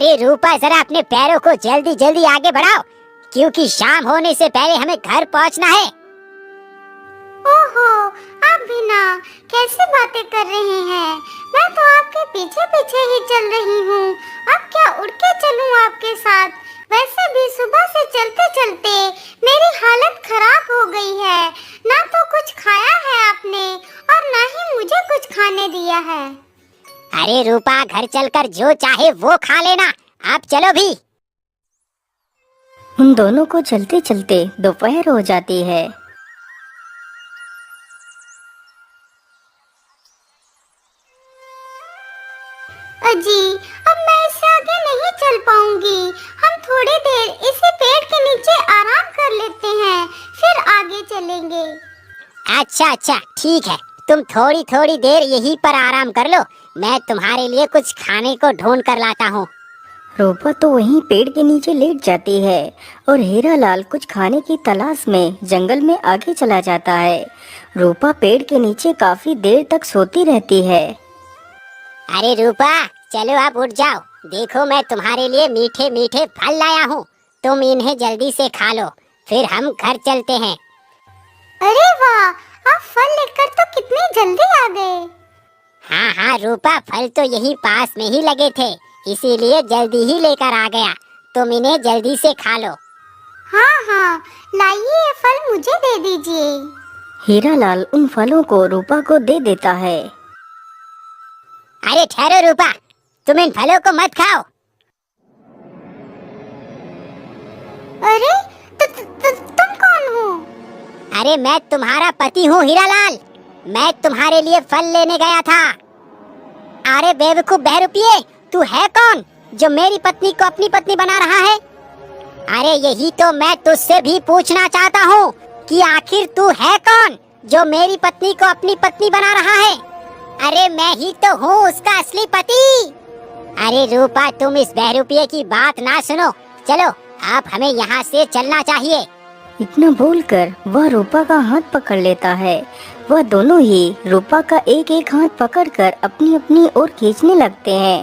अरे रूपा, जरा अपने पैरों को जल्दी जल्दी आगे बढ़ाओ, क्योंकि शाम होने से पहले हमें घर पहुंचना है। ओहो, आप भी ना कैसी बातें कर रहे हैं। मैं तो आपके पीछे पीछे ही चल रही हूँ। अब क्या उड़ के चलूँ आपके साथ? वैसे भी सुबह से चलते चलते मेरी हालत खराब हो गई है। ना तो कुछ खाया है आपने और ना ही मुझे कुछ खाने दिया है। अरे रूपा, घर चलकर जो चाहे वो खा लेना। आप चलो भी। उन दोनों को चलते चलते दोपहर हो जाती है। अजी, अब मैं इससे आगे नहीं चल पाऊंगी। हम थोड़ी देर इसी पेड़ के नीचे आराम कर लेते हैं, फिर आगे चलेंगे। अच्छा अच्छा, ठीक है, तुम थोड़ी थोड़ी देर यहीं पर आराम कर लो। मैं तुम्हारे लिए कुछ खाने को ढूंढ कर लाता हूँ। रूपा तो वहीं पेड़ के नीचे लेट जाती है और हीरालाल कुछ खाने की तलाश में जंगल में आगे चला जाता है। रूपा पेड़ के नीचे काफी देर तक सोती रहती है। अरे रूपा, चलो आप उठ जाओ। देखो, मैं तुम्हारे लिए मीठे मीठे फल लाया हूँ। तुम इन्हें जल्दी से खा लो, फिर हम घर चलते हैं। अरे वाह, आप फल लेकर तो कितनी जल्दी आ गए। हाँ हाँ रूपा, फल तो यहीं पास में ही लगे थे, इसीलिए जल्दी ही लेकर आ गया। तुम इन्हें जल्दी से खा लो। हाँ हाँ, लाइए ये फल मुझे दे दीजिए। हीरालाल उन फलों को रूपा को दे देता है। अरे ठहरो रूपा, तुम इन फलों को मत खाओ। अरे तुम कौन हो? अरे मैं तुम्हारा पति हूँ हीरालाल। मैं तुम्हारे लिए फल लेने गया था। अरे बेवकूफ बहरूपिये, तू है कौन जो मेरी पत्नी को अपनी पत्नी बना रहा है? अरे यही तो मैं तुझसे भी पूछना चाहता हूँ कि आखिर तू है कौन जो मेरी पत्नी को अपनी पत्नी बना रहा है? अरे मैं ही तो हूँ उसका असली पति। अरे रूपा, तुम इस बहरूपिये की बात ना सुनो। चलो, आप हमें यहाँ से चलना चाहिए। इतना बोलकर वह रूपा का हाथ पकड़ लेता है। वह दोनों ही रूपा का एक एक हाथ पकड़कर अपनी अपनी ओर खींचने लगते हैं।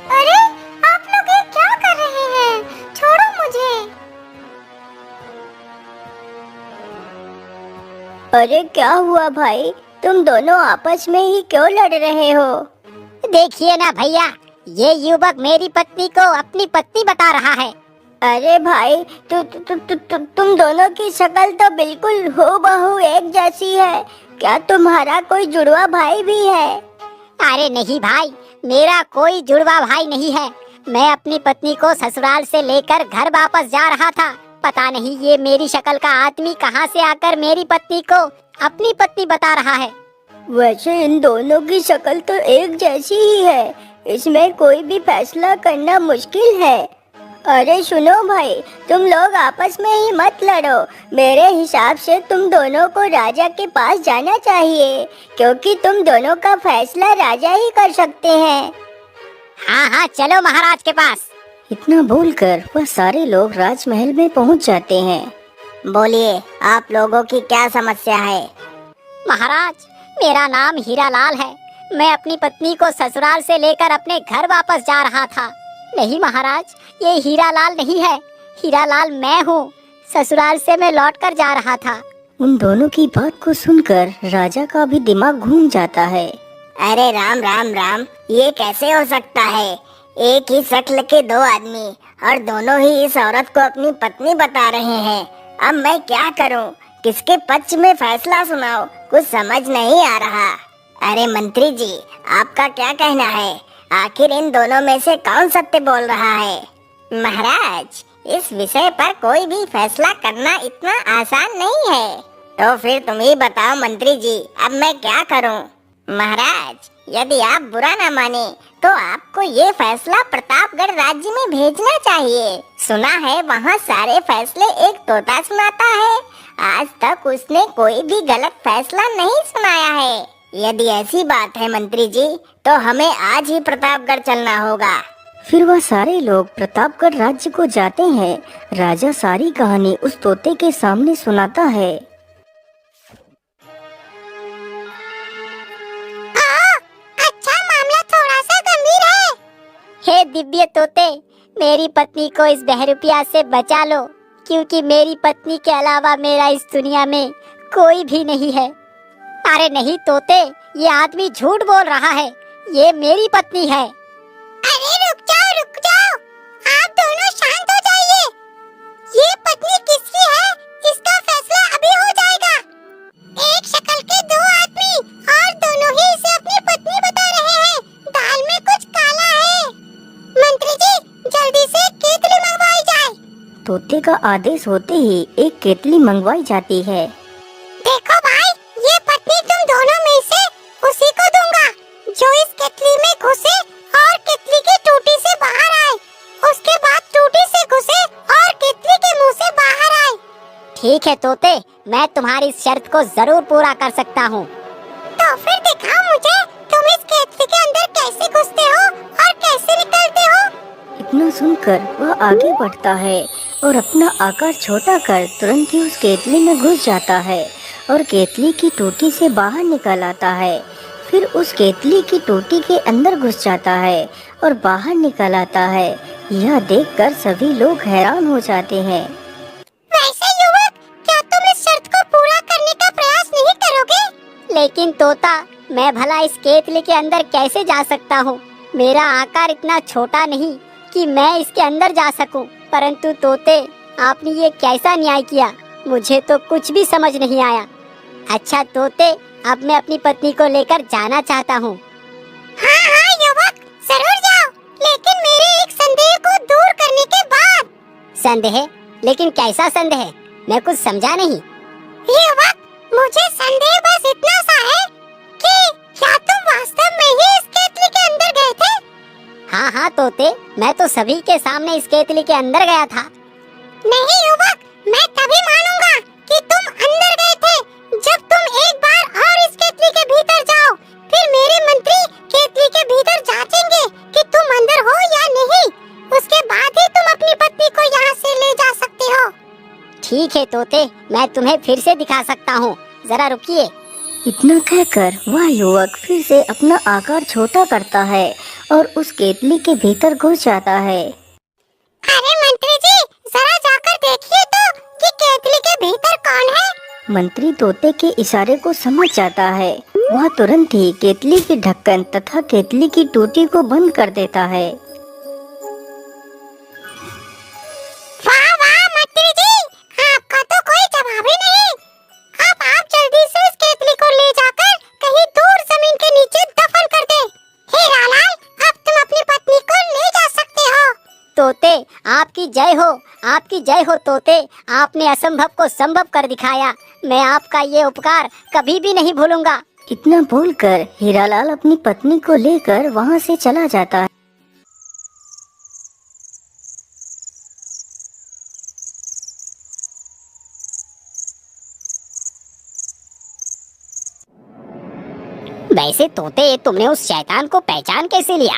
अरे आप लोग ये क्या कर रहे हैं? छोड़ो मुझे। अरे क्या हुआ भाई, तुम दोनों आपस में ही क्यों लड़ रहे हो? देखिए ना भैया, ये युवक मेरी पत्नी को अपनी पत्नी बता रहा है। अरे भाई, तुम दोनों की शक्ल तो बिल्कुल हूबहू एक जैसी है। क्या तुम्हारा कोई जुड़वा भाई भी है? अरे नहीं भाई, मेरा कोई जुड़वा भाई नहीं है। मैं अपनी पत्नी को ससुराल से लेकर घर वापस जा रहा था। पता नहीं ये मेरी शक्ल का आदमी कहाँ से आकर मेरी पत्नी को अपनी पत्नी बता रहा है। वैसे इन दोनों की शक्ल तो एक जैसी ही है, इसमें कोई भी फैसला करना मुश्किल है। अरे सुनो भाई, तुम लोग आपस में ही मत लड़ो। मेरे हिसाब से तुम दोनों को राजा के पास जाना चाहिए, क्योंकि तुम दोनों का फैसला राजा ही कर सकते हैं। हाँ हाँ, चलो महाराज के पास। इतना बोलकर वह सारे लोग राजमहल में पहुंच जाते हैं। बोलिए, आप लोगों की क्या समस्या है? महाराज, मेरा नाम हीरालाल है। मैं अपनी पत्नी को ससुराल से लेकर अपने घर वापस जा रहा था। नहीं महाराज, ये हीरालाल नहीं है। हीरालाल मैं हूँ। ससुराल से मैं लौटकर जा रहा था। उन दोनों की बात को सुनकर राजा का भी दिमाग घूम जाता है। अरे राम राम राम, ये कैसे हो सकता है? एक ही शक्ल के दो आदमी और दोनों ही इस औरत को अपनी पत्नी बता रहे हैं। अब मैं क्या करूं? किसके पक्ष में फैसला सुनाऊं? कुछ समझ नहीं आ रहा। अरे मंत्री जी, आपका क्या कहना है? आखिर इन दोनों में से कौन सत्य बोल रहा है? महाराज, इस विषय पर कोई भी फैसला करना इतना आसान नहीं है। तो फिर तुम ही बताओ मंत्री जी, अब मैं क्या करूं? महाराज, यदि आप बुरा न माने तो आपको ये फैसला प्रतापगढ़ राज्य में भेजना चाहिए। सुना है वहाँ सारे फैसले एक तोता सुनाता है। आज तक उसने कोई भी गलत फैसला नहीं सुनाया है। यदि ऐसी बात है मंत्री जी, तो हमें आज ही प्रतापगढ़ चलना होगा। फिर वह सारे लोग प्रतापगढ़ राज्य को जाते हैं। राजा सारी कहानी उस तोते के सामने सुनाता है। अच्छा, मामला थोड़ा सा गंभीर है। हे दिव्य तोते, मेरी पत्नी को इस बहरूपिया से बचा लो, क्योंकि मेरी पत्नी के अलावा मेरा इस दुनिया में कोई भी नहीं है। अरे नहीं तोते, ये आदमी झूठ बोल रहा है, ये मेरी पत्नी है। अरे रुक जाओ, आप दोनों शांत हो जाइए। ये पत्नी किसकी है, इसका फैसला अभी हो जाएगा। एक शक्ल के दो आदमी और दोनों ही इसे अपनी पत्नी बता रहे हैं। दाल में कुछ काला है। मंत्री जी, जल्दी से केतली मंगवाई जाए। तोते का आदेश होते ही एक केतली मंगवाई जाती है। देखो भाई, ये पत्नी तुम दोनों में से उसी को दूंगा जो इस केतली में घुसे और केतली की टूटी से बाहर आए। उसके बाद टूटी से घुसे और केतली के मुंह से बाहर आए। ठीक है तोते, मैं तुम्हारी शर्त को जरूर पूरा कर सकता हूँ। तो फिर दिखाओ मुझे, तुम इस केतली के अंदर कैसे घुसते हो और कैसे निकलते हो। इतना सुनकर वह आगे बढ़ता है और अपना आकार छोटा कर तुरंत ही उस केतली में घुस जाता है और केतली की टोटी से बाहर निकल आता है। फिर उस केतली की टोटी के अंदर घुस जाता है और बाहर निकल आता है। यह देखकर सभी लोग हैरान हो जाते हैं। वैसे युवक, क्या तुम इस शर्त को पूरा करने का प्रयास नहीं करोगे? लेकिन तोता, मैं भला इस केतली के अंदर कैसे जा सकता हूँ? मेरा आकार इतना छोटा नहीं कि मैं इसके अंदर जा सकूं। परंतु तोते, आपने ये कैसा न्याय किया? मुझे तो कुछ भी समझ नहीं आया। अच्छा तोते, अब मैं अपनी पत्नी को लेकर जाना चाहता हूँ। हाँ युवक, जरूर जाओ, लेकिन मेरे एक संदेह को दूर करने के बाद। संदेह? लेकिन कैसा संदेह? मैं कुछ समझा नहीं। युवक, मुझे संदेह बस इतना सा है कि क्या तुम वास्तव में ही इस केतली के अंदर गए थे? हाँ तोते, मैं तो सभी के सामने इस केतली के अंदर गया था। नहीं युवक, मैं तभी मानूंगा कि तुम अंदर गए थे जब तुम एक बार और इस केतली के भीतर जाओ। फिर मेरे मंत्री केतली के भीतर जांचेंगे कि तुम अंदर हो या नहीं। उसके बाद ही तुम अपनी पत्नी को यहाँ से ले जा सकते हो। ठीक है तोते, मैं तुम्हें फिर से दिखा सकता हूँ, जरा रुकिए। इतना कहकर वह युवक फिर से अपना आकार छोटा करता है और उस केतली के भीतर घुस जाता है। अरे मंत्री जी, जरा जाकर देखिए तो कि केतली के भीतर कौन है। मंत्री तोते के इशारे को समझ जाता है। वह तुरंत ही केतली की ढक्कन तथा केतली की टूटी को बंद कर देता है। वाह मंत्री जी, आपका तो कोई जवाब ही नहीं। अब आप जल्दी से इस केतली को ले जाकर कहीं दूर जमीन के नीचे दफन कर दे। हीरालाल, अब तुम अपनी पत्नी को ले जा सकते हो। तोते, आपकी जय हो, आपकी जय हो तोते। आपने असंभव को संभव कर दिखाया। मैं आपका ये उपकार कभी भी नहीं भूलूंगा। इतना बोलकर हीरालाल अपनी पत्नी को लेकर वहाँ से चला जाता है। वैसे तोते, तुमने उस शैतान को पहचान कैसे लिया?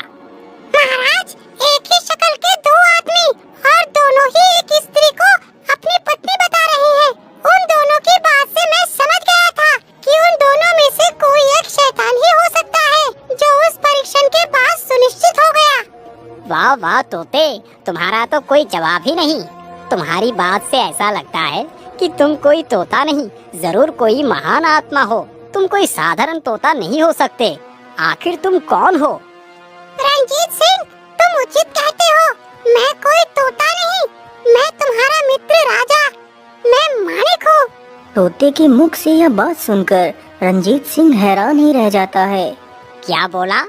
महाराज, एक ही शक्ल के दो आदमी और दोनों ही एक स्त्री को अपनी पत्नी बता रहे हैं। उन दोनों की बात से मैं समझ गया था कि उन दोनों में से कोई एक शैतान ही हो सकता है, जो उस परीक्षण के बाद सुनिश्चित हो गया। वाह तोते, तुम्हारा तो कोई जवाब ही नहीं। तुम्हारी बात से ऐसा लगता है कि तुम कोई तोता नहीं, जरूर कोई महान आत्मा हो। तुम कोई साधारण तोता नहीं हो सकते। आखिर तुम कौन हो? रंजीत सिंह, तुम उचित कहते हो। मैं कोई तोता नहीं, मैं तुम्हारा मित्र राजा, मैं माणिक हूँ। तोते के मुख से यह बात सुनकर रंजीत सिंह हैरान ही रह जाता है। क्या बोला?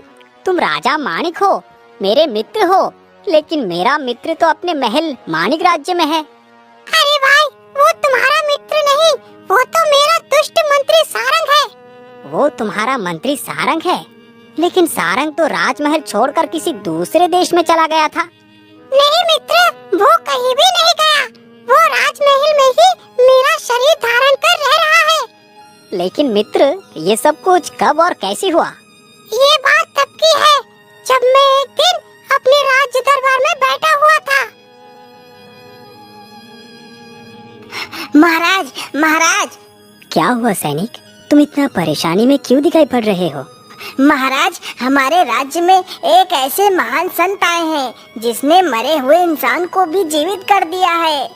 तुम राजा माणिक हो, मेरे मित्र हो? लेकिन मेरा मित्र तो अपने महल माणिक राज्य में है। अरे भाई, वो तुम्हारा मित्र नहीं, वो तो मेरा दुष्ट मंत्री सारंग है। वो तुम्हारा मंत्री सारंग है? लेकिन सारंग तो राजमहल छोड़कर किसी दूसरे देश में चला गया था। नहीं मित्र, वो कहीं भी नहीं गया। वो राजमहल में ही मेरा शरीर धारण कर रह रहा है। लेकिन मित्र, ये सब कुछ कब और कैसे हुआ? ये बात तब की है जब मैं एक दिन अपने राज्य दरबार में बैठा हुआ था। महाराज, क्या हुआ सैनिक? तुम इतना परेशानी में क्यों दिखाई पड़ रहे हो? महाराज, हमारे राज्य में एक ऐसे महान संत आए हैं जिसने मरे हुए इंसान को भी जीवित कर दिया है।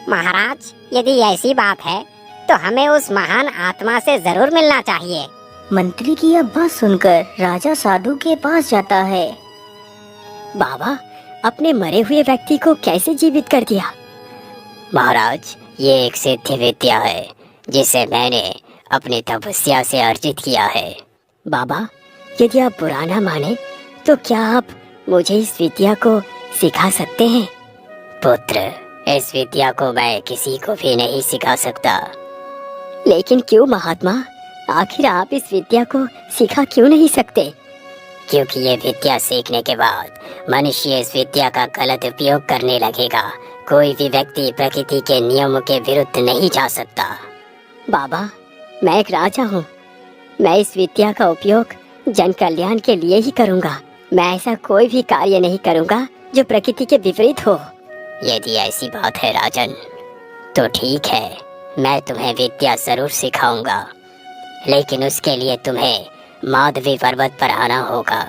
महाराज, यदि ऐसी बात है तो हमें उस महान आत्मा से जरूर मिलना चाहिए। मंत्री की यह बात सुनकर राजा साधु के पास जाता है। बाबा, अपने मरे हुए व्यक्ति को कैसे जीवित कर दिया? महाराज, ये एक सिद्ध विद्या है जिसे मैंने अपनी तपस्या से अर्जित किया है। बाबा, यदि आप बुरा ना माने तो क्या आप मुझे इस विद्या को सिखा सकते हैं? पुत्र, इस विद्या को मैं किसी को भी नहीं सिखा सकता। लेकिन क्यों महात्मा, आखिर आप इस विद्या को सिखा क्यों नहीं सकते? क्योंकि ये विद्या सीखने के बाद मनुष्य इस विद्या का गलत उपयोग करने लगेगा। कोई भी व्यक्ति प्रकृति के नियमों के विरुद्ध नहीं जा सकता। बाबा, मैं एक राजा हूँ। मैं इस विद्या का उपयोग जन कल्याण के लिए ही करूँगा। मैं ऐसा कोई भी कार्य नहीं करूँगा जो प्रकृति के विपरीत हो। यदि ऐसी बात है राजन, तो ठीक है, मैं तुम्हें विद्या जरूर सिखाऊंगा, लेकिन उसके लिए तुम्हें माधवी पर्वत पर आना होगा।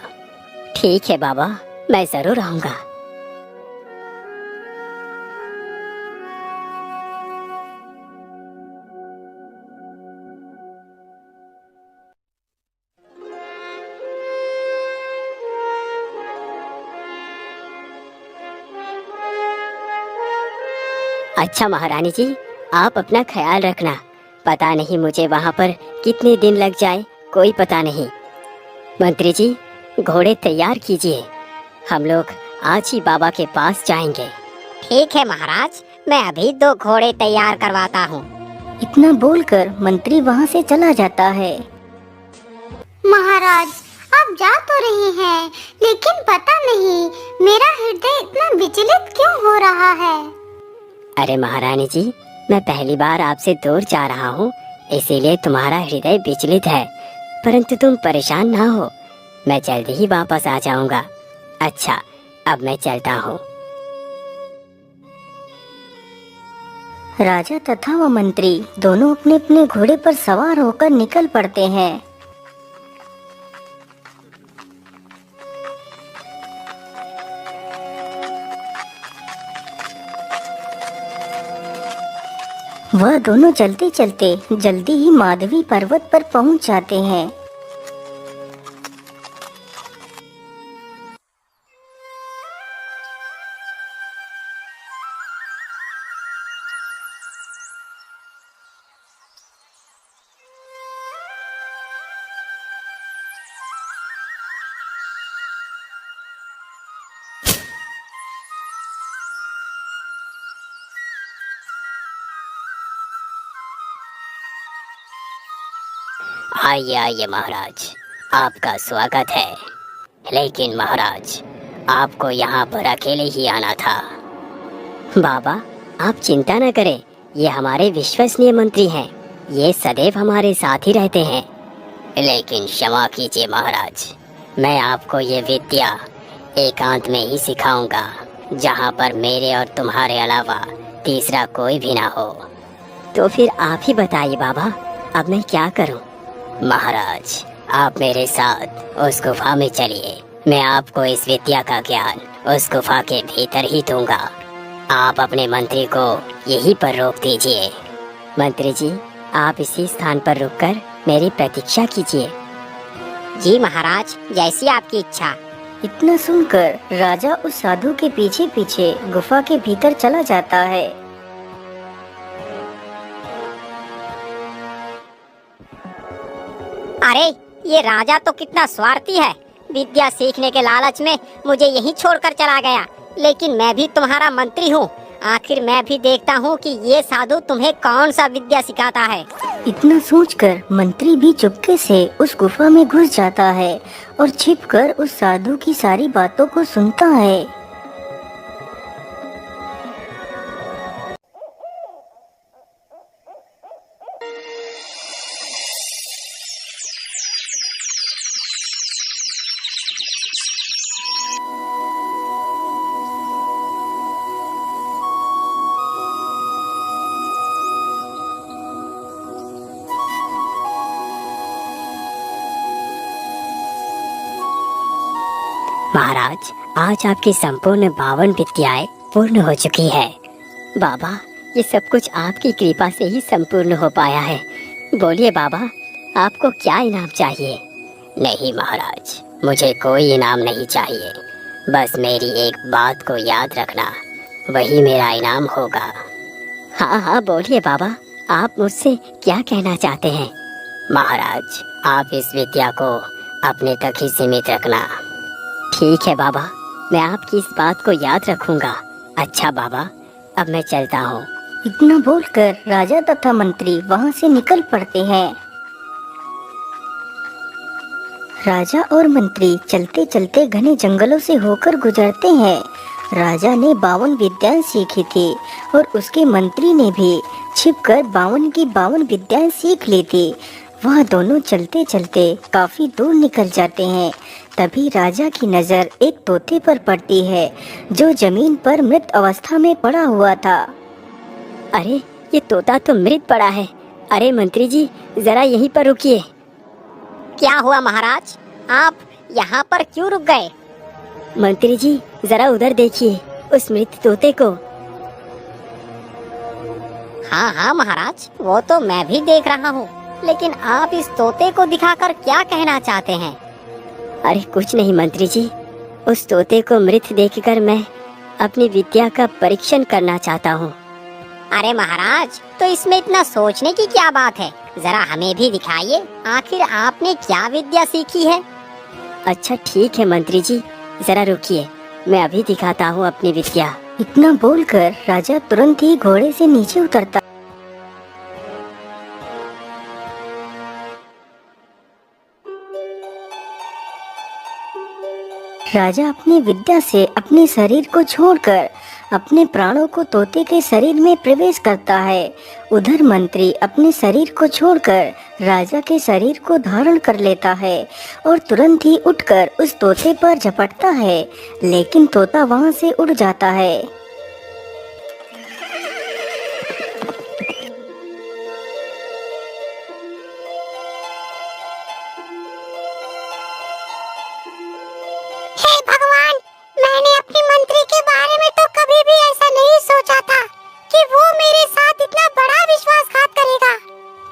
ठीक है बाबा, मैं जरूर आऊंगा। अच्छा महारानी जी, आप अपना ख्याल रखना। पता नहीं मुझे वहाँ पर कितने दिन लग जाए, कोई पता नहीं। मंत्री जी, घोड़े तैयार कीजिए, हम लोग आज ही बाबा के पास जाएंगे। ठीक है महाराज, मैं अभी 2 घोड़े तैयार करवाता हूँ। इतना बोलकर मंत्री वहाँ से चला जाता है। महाराज, आप जा तो रहे हैं, लेकिन पता नहीं मेरा हृदय इतना विचलित क्यों हो रहा है। अरे महारानी जी, मैं पहली बार आपसे दूर जा रहा हूँ, इसीलिए तुम्हारा हृदय विचलित है। परंतु तुम परेशान ना हो, मैं जल्दी ही वापस आ जाऊंगा। अच्छा, अब मैं चलता हूँ। राजा तथा वह मंत्री दोनों अपने अपने घोड़े पर सवार होकर निकल पड़ते हैं। वह दोनों चलते चलते जल्दी ही माधवी पर्वत पर पहुंच जाते हैं। आइए आइए महाराज, आपका स्वागत है। लेकिन महाराज, आपको यहाँ पर अकेले ही आना था। बाबा, आप चिंता न करें, ये हमारे विश्वसनीय मंत्री हैं। ये सदैव हमारे साथ ही रहते हैं। लेकिन क्षमा कीजिए महाराज, मैं आपको ये विद्या एकांत में ही सिखाऊंगा, जहाँ पर मेरे और तुम्हारे अलावा तीसरा कोई भी ना हो। तो फिर आप ही बताइए बाबा, अब मैं क्या करूं? महाराज, आप मेरे साथ उस गुफा में चलिए। मैं आपको इस विद्या का ज्ञान उस गुफा के भीतर ही दूंगा। आप अपने मंत्री को यहीं पर रोक दीजिए। मंत्री जी, आप इसी स्थान पर रुककर मेरी प्रतीक्षा कीजिए। जी महाराज, जैसी आपकी इच्छा। इतना सुनकर राजा उस साधु के पीछे पीछे गुफा के भीतर चला जाता है। अरे, ये राजा तो कितना स्वार्थी है। विद्या सीखने के लालच में मुझे यहीं छोड़कर चला गया। लेकिन मैं भी तुम्हारा मंत्री हूँ, आखिर मैं भी देखता हूँ कि ये साधु तुम्हें कौन सा विद्या सिखाता है। इतना सोचकर मंत्री भी चुपके से उस गुफा में घुस जाता है और छिपकर उस साधु की सारी बातों को सुनता है। महाराज, आज आपकी संपूर्ण 52 विद्याएं पूर्ण हो चुकी है। बाबा, ये सब कुछ आपकी कृपा से ही संपूर्ण हो पाया है। बोलिए बाबा, आपको क्या इनाम चाहिए? नहीं महाराज, मुझे कोई इनाम नहीं चाहिए। बस मेरी एक बात को याद रखना, वही मेरा इनाम होगा। हाँ हाँ बोलिए बाबा, आप मुझसे क्या कहना चाहते हैं? महाराज, आप इस विद्या को अपने तक ही सीमित रखना। ठीक है बाबा, मैं आपकी इस बात को याद रखूंगा। अच्छा बाबा, अब मैं चलता हूँ। इतना बोलकर राजा तथा मंत्री वहां से निकल पड़ते हैं। राजा और मंत्री चलते चलते घने जंगलों से होकर गुजरते हैं। राजा ने 52 विद्याएं सीखी थी और उसके मंत्री ने भी छिपकर 52 की 52 विद्याएं सीख ली थी। वह दोनों चलते चलते काफी दूर निकल जाते हैं। तभी राजा की नजर एक तोते पर पड़ती है जो जमीन पर मृत अवस्था में पड़ा हुआ था। अरे, ये तोता तो मृत पड़ा है। अरे मंत्री जी, जरा यहीं पर रुकिए। क्या हुआ महाराज, आप यहाँ पर क्यों रुक गए? मंत्री जी, जरा उधर देखिए, उस मृत तोते को। हाँ हाँ महाराज, वो तो मैं भी देख रहा हूँ, लेकिन आप इस तोते को दिखाकर क्या कहना चाहते हैं? अरे कुछ नहीं मंत्री जी, उस तोते को मृत देखकर मैं अपनी विद्या का परीक्षण करना चाहता हूँ। अरे महाराज, तो इसमें इतना सोचने की क्या बात है? जरा हमें भी दिखाइए, आखिर आपने क्या विद्या सीखी है? अच्छा ठीक है मंत्री जी, जरा रुकिए, मैं अभी दिखाता हूँ अपनी विद्या। इतना बोलकर राजा तुरंत ही घोड़े से नीचे उतरता। राजा अपनी विद्या से अपने शरीर को छोड़कर अपने प्राणों को तोते के शरीर में प्रवेश करता है। उधर मंत्री अपने शरीर को छोड़कर राजा के शरीर को धारण कर लेता है और तुरंत ही उठकर उस तोते पर झपटता है, लेकिन तोता वहां से उड़ जाता है।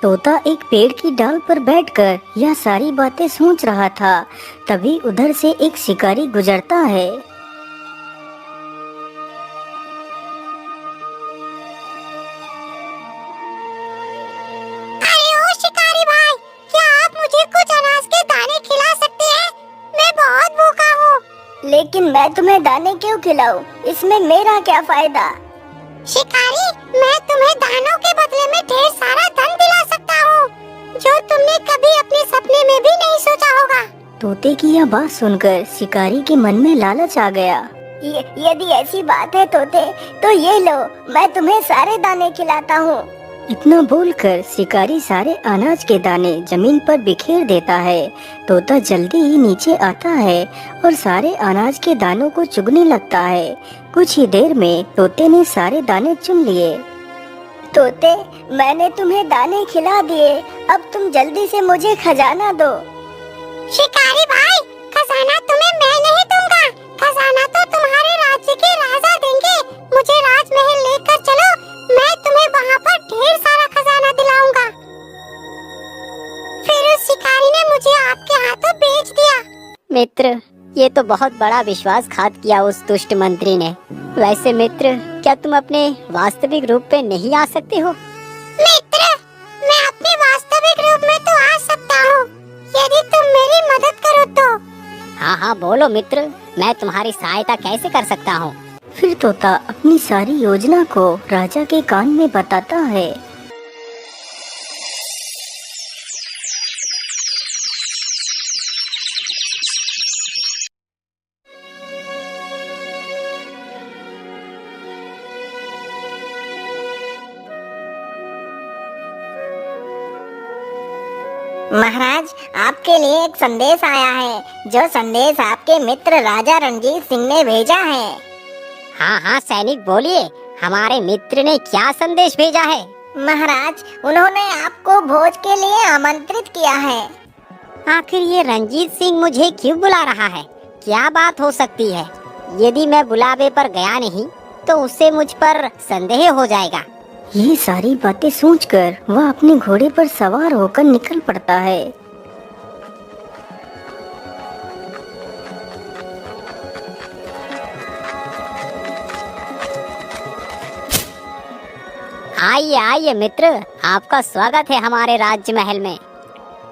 तोता एक पेड़ की डाल पर बैठकर यह सारी बातें सोच रहा था। तभी उधर से एक शिकारी गुजरता है। अरे ओ शिकारी भाई, क्या आप मुझे कुछ अनाज के दाने खिला सकते हैं? मैं बहुत भूखा हूँ। लेकिन मैं तुम्हें दाने क्यों खिलाऊं? इसमें मेरा क्या फायदा? शिकारी, मैं तुम्हें दानों के बदले में ढेर सारा धन दिला सकता हूँ, जो तुमने कभी अपने सपने में भी नहीं सोचा होगा। तोते की यह बात सुनकर शिकारी के मन में लालच आ गया। यदि ऐसी बात है तोते, तो ये लो, मैं तुम्हें सारे दाने खिलाता हूँ। इतना बोलकर शिकारी सारे अनाज के दाने जमीन पर बिखेर देता है। तोता जल्दी ही नीचे आता है और सारे अनाज के दानों को चुगने लगता है। कुछ ही देर में तोते ने सारे दाने चुन लिए। तोते, मैंने तुम्हें दाने खिला दिए, अब तुम जल्दी से मुझे खजाना दो। शिकारी भाई, खजाना तुम्हें मैं नहीं दूंगा, खजाना तो तुम्हारे राज्य के राजा देंगे। मुझे राजमहल लेकर चलो, मैं तुम्हें वहाँ पर ढेर सारा खजाना दिलाऊंगा। फिर उस शिकारी ने मुझे आपके हाथों बेच दिया। मित्र, ये तो बहुत बड़ा विश्वासघात किया उस दुष्ट मंत्री ने। वैसे मित्र, क्या तुम अपने वास्तविक रूप पे नहीं आ सकते हो? मित्र, मैं अपने वास्तविक रूप में तो आ सकता हूँ, यदि तुम मेरी मदद करो तो। हाँ हाँ बोलो मित्र, मैं तुम्हारी सहायता कैसे कर सकता हूँ? फिर तोता अपनी सारी योजना को राजा के कान में बताता है। महाराज, आपके लिए एक संदेश आया है, जो संदेश आपके मित्र राजा रणजीत सिंह ने भेजा है। हाँ हाँ सैनिक बोलिए, हमारे मित्र ने क्या संदेश भेजा है? महाराज, उन्होंने आपको भोज के लिए आमंत्रित किया है। आखिर ये रंजीत सिंह मुझे क्यों बुला रहा है? क्या बात हो सकती है? यदि मैं बुलावे पर गया नहीं तो उससे मुझ पर संदेह हो जाएगा। ये सारी बातें सोचकर वह अपने घोड़े पर सवार होकर निकल पड़ता है। आइए आइए मित्र, आपका स्वागत है हमारे राज्य महल में।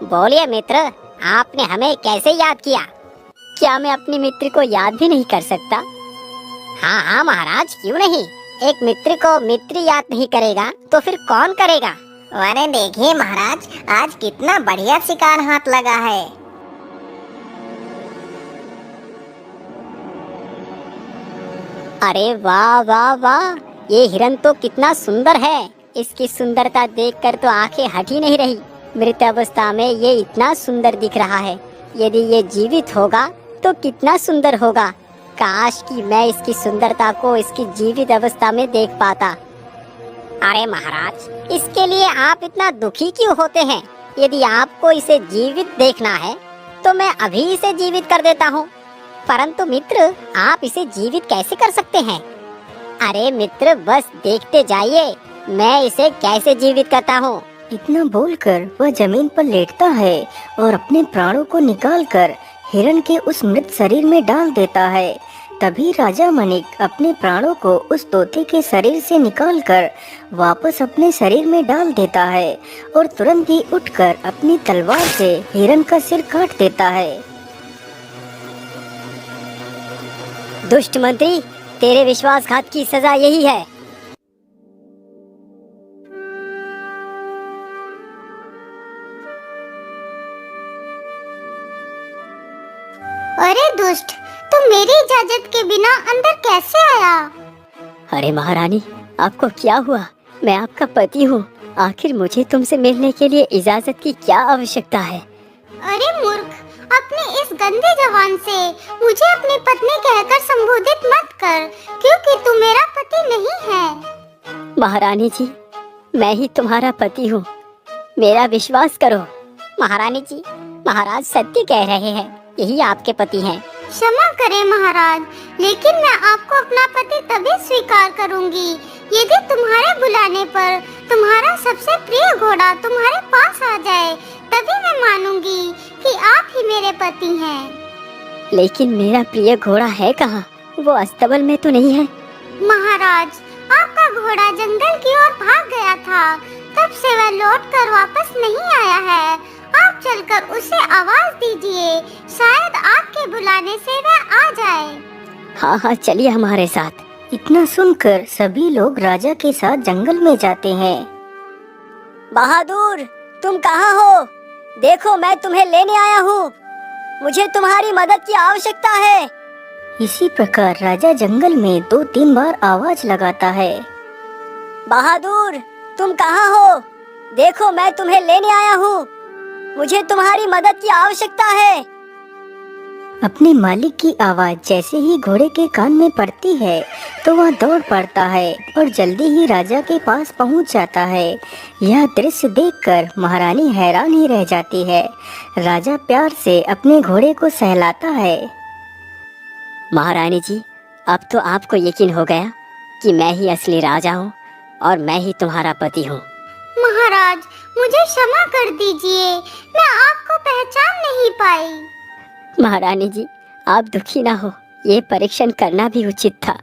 बोलिए मित्र, आपने हमें कैसे याद किया? क्या मैं अपने मित्र को याद भी नहीं कर सकता? हाँ हाँ महाराज, क्यों नहीं। एक मित्र को मित्र याद नहीं करेगा तो फिर कौन करेगा? अरे देखिए महाराज, आज कितना बढ़िया शिकार हाथ लगा है। अरे वाह वाह वाह, ये हिरन तो कितना सुंदर है। इसकी सुंदरता देखकर तो आंखें हट ही नहीं रही। मृत अवस्था में ये इतना सुंदर दिख रहा है। यदि ये जीवित होगा तो कितना सुंदर होगा। काश कि मैं इसकी सुंदरता को इसकी जीवित अवस्था में देख पाता। अरे महाराज, इसके लिए आप इतना दुखी क्यों होते हैं? यदि आपको इसे जीवित देखना है तो मैं अभी इसे जीवित कर देता हूँ। परंतु मित्र, आप इसे जीवित कैसे कर सकते हैं? अरे मित्र, बस देखते जाइए मैं इसे कैसे जीवित करता हूँ। इतना बोलकर वह जमीन पर लेटता है और अपने प्राणों को निकालकर हिरण के उस मृत शरीर में डाल देता है। तभी राजा मणिक अपने प्राणों को उस तोते के शरीर से निकालकर वापस अपने शरीर में डाल देता है और तुरंत ही उठकर अपनी तलवार से हिरण का सिर काट देता है। दुष्ट मंत्री, तेरे विश्वासघात की सजा यही है। अरे दुष्ट, तुम मेरी इजाजत के बिना अंदर कैसे आया? अरे महारानी, आपको क्या हुआ? मैं आपका पति हूँ। आखिर मुझे तुमसे मिलने के लिए इजाजत की क्या आवश्यकता है? अरे मूर्ख, अपने इस गंदे जबान से मुझे अपनी पत्नी कहकर संबोधित मत कर, क्योंकि तू मेरा पति नहीं है। महारानी जी, मैं ही तुम्हारा पति हूँ, मेरा विश्वास करो। महारानी जी, महाराज सत्य कह रहे हैं, यही आपके पति हैं। क्षमा करें महाराज, लेकिन मैं आपको अपना पति तभी स्वीकार करूंगी यदि तुम्हारे बुलाने पर तुम्हारा सबसे प्रिय घोड़ा तुम्हारे पास आ जाए। तभी मैं मानूंगी कि आप ही मेरे पति हैं। लेकिन मेरा प्रिय घोड़ा है कहाँ? वो अस्तबल में तो नहीं है। महाराज, आपका घोड़ा जंगल की ओर भाग गया था, तब से वह लौट कर वापस नहीं आया है। आप चलकर उसे आवाज दीजिए, शायद आपके बुलाने से वह आ जाए। हाँ हाँ, चलिए हमारे साथ। इतना सुनकर सभी लोग राजा के साथ जंगल में जाते हैं। बहादुर, तुम कहाँ हो? देखो, मैं तुम्हें लेने आया हूँ। मुझे तुम्हारी मदद की आवश्यकता है। इसी प्रकार राजा जंगल में 2-3 बार आवाज लगाता है। बहादुर, तुम कहाँ हो? देखो, मैं तुम्हें लेने आया हूँ। मुझे तुम्हारी मदद की आवश्यकता है। अपने मालिक की आवाज जैसे ही घोड़े के कान में पड़ती है तो वह दौड़ पड़ता है और जल्दी ही राजा के पास पहुंच जाता है। यह दृश्य देखकर महारानी हैरान ही रह जाती है। राजा प्यार से अपने घोड़े को सहलाता है। महारानी जी, अब तो आपको यकीन हो गया कि मैं ही असली राजा हूँ और मैं ही तुम्हारा पति हूँ। महाराज, मुझे क्षमा कर दीजिए, मैं आपको पहचान नहीं पाई। महारानी जी, आप दुखी ना हो, ये परीक्षण करना भी उचित था।